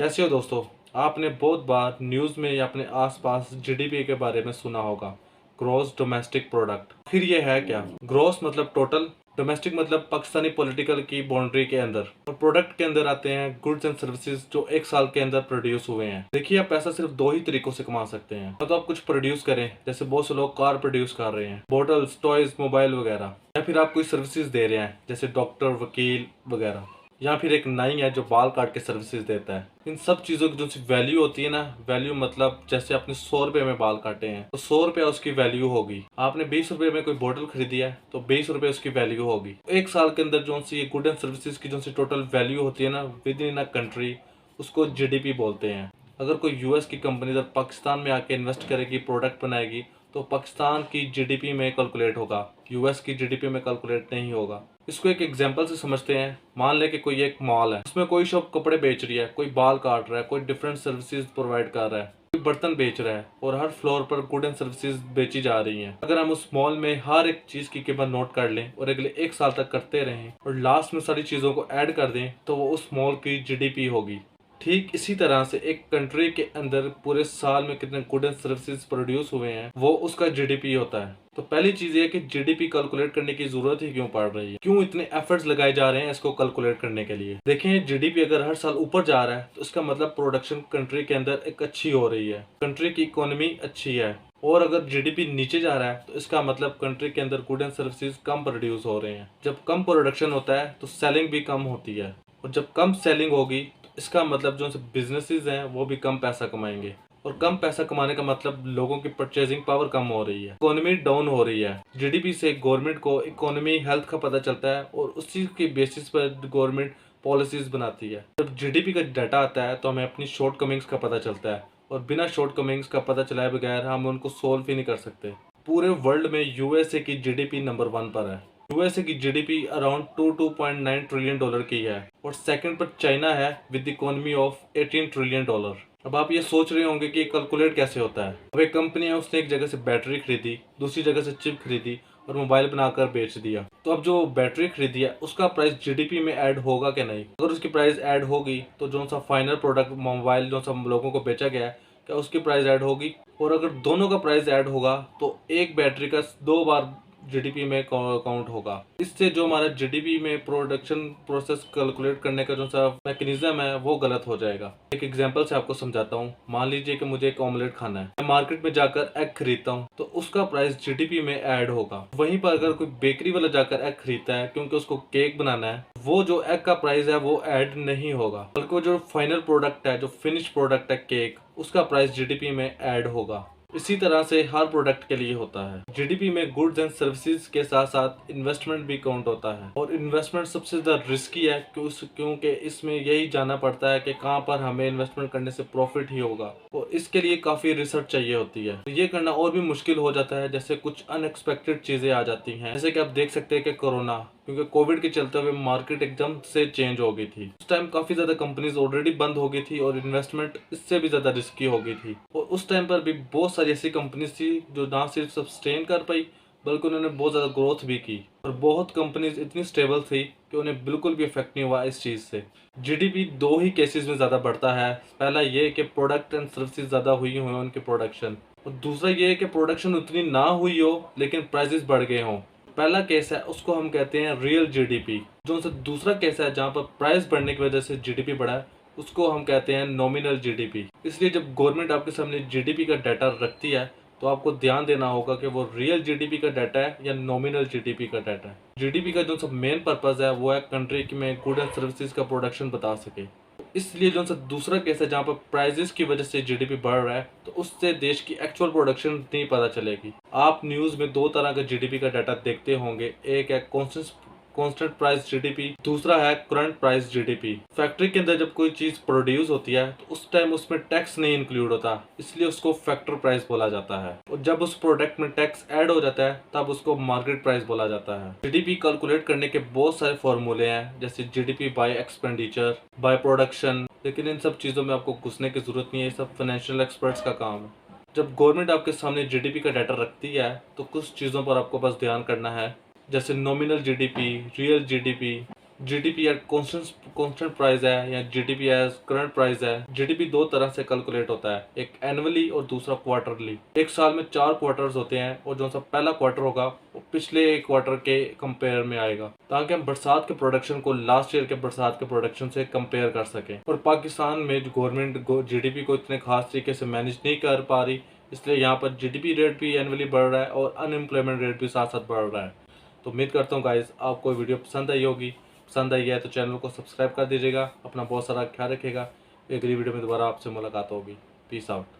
कैसे हो दोस्तों। आपने बहुत बार न्यूज़ में या अपने आसपास जीडीपी के बारे में सुना होगा, ग्रॉस डोमेस्टिक प्रोडक्ट। फिर ये है क्या? ग्रॉस मतलब टोटल, डोमेस्टिक मतलब पाकिस्तानी पॉलिटिकल की बाउंड्री के अंदर, और प्रोडक्ट के अंदर आते हैं गुड्स एंड सर्विसेज जो एक साल के अंदर प्रोड्यूस हुए हैं। देखिए, आप पैसा सिर्फ दो ही तरीकों से कमा सकते हैं। तो आप कुछ प्रोड्यूस करें, जैसे बहुत से लोग कार प्रोड्यूस कर रहे हैं, बोटल्स, टॉयज, मोबाइल वगैरह, या फिर आप कोई सर्विसेज दे रहे हैं जैसे डॉक्टर, वकील वगैरह, या फिर एक नाई है जो बाल काट के सर्विसेज देता है। इन सब चीज़ों की जो सी वैल्यू होती है ना, वैल्यू मतलब जैसे आपने 100 रुपये में बाल काटे हैं तो 100 रुपया उसकी वैल्यू होगी। आपने 20 रुपये में कोई बोतल खरीदी है तो 20 रुपये उसकी वैल्यू होगी। एक साल के अंदर जो सी गुड एंड सर्विसेज की जो सी टोटल वैल्यू होती है ना विद इन अ कंट्री, उसको जीडीपी बोलते हैं। अगर कोई यूएस की कंपनी इधर पाकिस्तान में आके इन्वेस्ट करेगी, प्रोडक्ट बनाएगी, तो पाकिस्तान की जीडीपी में कैलकुलेट होगा, यूएस की जीडीपी में कैलकुलेट नहीं होगा। इसको एक एग्जांपल से समझते हैं। मान ले कि कोई एक मॉल है, उसमें कोई शॉप कपड़े बेच रही है, कोई बाल काट रहा है, कोई डिफरेंट सर्विसेज प्रोवाइड कर रहा है, कोई बर्तन बेच रहा है, और हर फ्लोर पर गुड एंड सर्विसेज बेची जा रही हैं। अगर हम उस मॉल में हर एक चीज की कीमत नोट कर लें और अगले एक साल तक करते रहें और लास्ट में सारी चीजों को ऐड कर दें, तो वो उस मॉल की जीडीपी होगी। ठीक इसी तरह से एक कंट्री के अंदर पूरे साल में कितने गुड एंड सर्विसेज प्रोड्यूस हुए हैं, वो उसका जीडीपी होता है। तो पहली चीज ये कि जीडीपी कैलकुलेट करने की जरूरत ही क्यों पड़ रही है, क्यों इतने एफर्ट्स लगाए जा रहे हैं इसको कैलकुलेट करने के लिए। देखें, जीडीपी अगर हर साल ऊपर जा रहा है तो इसका मतलब प्रोडक्शन कंट्री के अंदर एक अच्छी हो रही है, कंट्री की इकोनॉमी अच्छी है। और अगर जीडीपी नीचे जा रहा है तो इसका मतलब कंट्री के अंदर good and services come produce हो रहे हैं। जब कम प्रोडक्शन होता है तो सेलिंग भी कम होती है, और जब कम सेलिंग होगी इसका मतलब जो बिजनेसेस हैं वो भी कम पैसा कमाएंगे, और कम पैसा कमाने का मतलब लोगों की परचेजिंग पावर कम हो रही है, इकोनॉमी डाउन हो रही है। जीडीपी से गवर्नमेंट को इकोनॉमी हेल्थ का पता चलता है और उसी के बेसिस पर गवर्नमेंट पॉलिसीज बनाती है। जब जीडीपी का डाटा आता है तो हमें अपनी शॉर्ट कमिंग्स का पता चलता है, और बिना शॉर्ट कमिंग्स का पता चलाए बगैर हम उनको सोल्व ही नहीं कर सकते। पूरे वर्ल्ड में यूएसए की जीडीपी नंबर 1 पर है। यूएसए की जीडीपी अराउंड 2.9 ट्रिलियन डॉलर की है, और सेकंड पर चाइना है with economy of 18 trillion dollar. अब आप ये सोच रहे होंगे कि कैलकुलेट कैसे होता है। अब एक कंपनी है, उसने एक जगह से बैटरी खरीदी, दूसरी जगह से चिप खरीदी और मोबाइल बनाकर बेच दिया। तो अब जो बैटरी खरीदी है उसका प्राइस जीडीपी में ऐड होगा कि नहीं? अगर उसकी प्राइस ऐड होगी तो जो सा फाइनल प्रोडक्ट मोबाइल जो सा लोगों को बेचा गया है, क्या उसकी प्राइस ऐड होगी? और अगर दोनों का प्राइस ऐड होगा तो एक बैटरी का 2 बार जीडीपी में काउंट होगा। इससे जो हमारा जीडीपी में प्रोडक्शन प्रोसेस कैलकुलेट करने का जो सा मैकेनिज्म है वो गलत हो जाएगा। एक एग्जांपल से आपको समझाता हूँ। मान लीजिए कि मुझे एक ऑमलेट खाना है, मैं मार्केट में जाकर एग खरीदता हूँ तो उसका प्राइस जीडीपी में ऐड होगा। वहीं पर अगर कोई बेकरी वाला जाकर एग खरीदता है क्योंकि उसको केक बनाना है, वो जो एग का प्राइस है वो ऐड नहीं होगा, बल्कि जो फाइनल प्रोडक्ट है, जो फिनिश प्रोडक्ट है केक, उसका प्राइस जीडीपी में ऐड होगा। इसी तरह से हर प्रोडक्ट के लिए होता है। जीडीपी में गुड्स एंड सर्विसेज के साथ साथ इन्वेस्टमेंट भी काउंट होता है, और इन्वेस्टमेंट सबसे ज्यादा रिस्की है क्योंकि इसमें यही जानना पड़ता है कि कहाँ पर हमें इन्वेस्टमेंट करने से प्रॉफिट ही होगा, और इसके लिए काफी रिसर्च चाहिए होती है। तो ये करना और भी मुश्किल हो जाता है, जैसे कुछ अनएक्सपेक्टेड चीजें आ जाती हैं, जैसे कि आप देख सकते हैं कि कोरोना, क्योंकि कोविड के चलते हुए मार्केट एकदम से चेंज हो गई थी। उस टाइम काफी ज्यादा कंपनीज ऑलरेडी बंद हो गई थी और इन्वेस्टमेंट इससे भी ज्यादा रिस्की हो गई थी। और उस टाइम पर भी बहुत सारी ऐसी कंपनीज थी जो ना सिर्फ सस्टेन कर पाई बल्कि उन्होंने बहुत ज्यादा ग्रोथ भी की, और बहुत कंपनीज इतनी स्टेबल थी कि उन्हें बिल्कुल भी इफेक्ट नहीं हुआ इस चीज से। जीडीपी दो ही केसेस में ज्यादा बढ़ता है। पहला ये कि प्रोडक्ट एंड सर्विसेज ज्यादा हुई हो उनकी प्रोडक्शन, और दूसरा ये कि प्रोडक्शन उतनी ना हुई हो लेकिन प्राइसेस बढ़ गए हों। पहला केस है उसको हम कहते हैं रियल जीडीपी, जो दूसरा केस है जहाँ पर प्राइस बढ़ने की वजह से जीडीपी बढ़ा है, उसको हम कहते हैं नॉमिनल जीडीपी। इसलिए जब गवर्नमेंट आपके सामने जीडीपी का डाटा रखती है तो आपको ध्यान देना होगा कि वो रियल जीडीपी का डाटा है या नॉमिनल जीडीपी का डाटा है। जीडीपी का जो सब मेन पर्पज है वो है कंट्री में गुड एंड सर्विसेज का प्रोडक्शन बता सके। इसलिए जो सा दूसरा केस है जहाँ पर प्राइजेस की वजह से जीडीपी बढ़ रहा है, तो उससे देश की एक्चुअल प्रोडक्शन नहीं पता चलेगी। आप न्यूज में दो तरह का जीडीपी का डाटा देखते होंगे, एक है कांस्टेंट प्राइस जीडीपी, दूसरा है करंट प्राइस जीडीपी। फैक्ट्री के अंदर जब कोई चीज प्रोड्यूस होती है तो उस टाइम उसमें टैक्स नहीं इंक्लूड होता, इसलिए उसको फैक्टर प्राइस बोला जाता है, और जब उस प्रोडक्ट में टैक्स ऐड हो जाता है तब उसको मार्केट प्राइस बोला जाता है। जीडीपी कैलकुलेट करने के बहुत सारे फॉर्मूले हैं, जैसे GDP bye expenditure, by production, लेकिन इन सब चीजों में आपको घुसने की जरूरत नहीं है, ये सब फाइनेंशियल एक्सपर्ट्स का काम है। जब गवर्नमेंट आपके सामने जीडीपी का डाटा रखती है तो कुछ चीज़ों पर आपको बस ध्यान करना है, जैसे nominal GDP, real GDP, GDP at constant price है या जीडीपी एज करंट प्राइस है। जीडीपी दो तरह से कैलकुलेट होता है, एक एनुअली और दूसरा क्वार्टरली। एक साल में 4 क्वार्टर्स होते हैं और जो सा पहला क्वार्टर होगा वो पिछले एक क्वार्टर के कंपेयर में आएगा, ताकि हम बरसात के प्रोडक्शन को लास्ट ईयर के बरसात के प्रोडक्शन से कंपेयर कर सकें। और पाकिस्तान में जो गवर्नमेंट जीडीपी को इतने खास तरीके से मैनेज नहीं कर पा रही, इसलिए यहाँ पर जीडीपी रेट भी एनुअली बढ़ रहा है और अनएम्प्लॉयमेंट रेट भी साथ साथ बढ़ रहा है। तो उम्मीद करता हूँ गाइस आपको वीडियो पसंद आई होगी। पसंद आई है तो चैनल को सब्सक्राइब कर दीजिएगा। अपना बहुत सारा ख्याल रखिएगा। अगली वीडियो में दोबारा आपसे मुलाकात होगी। Peace out.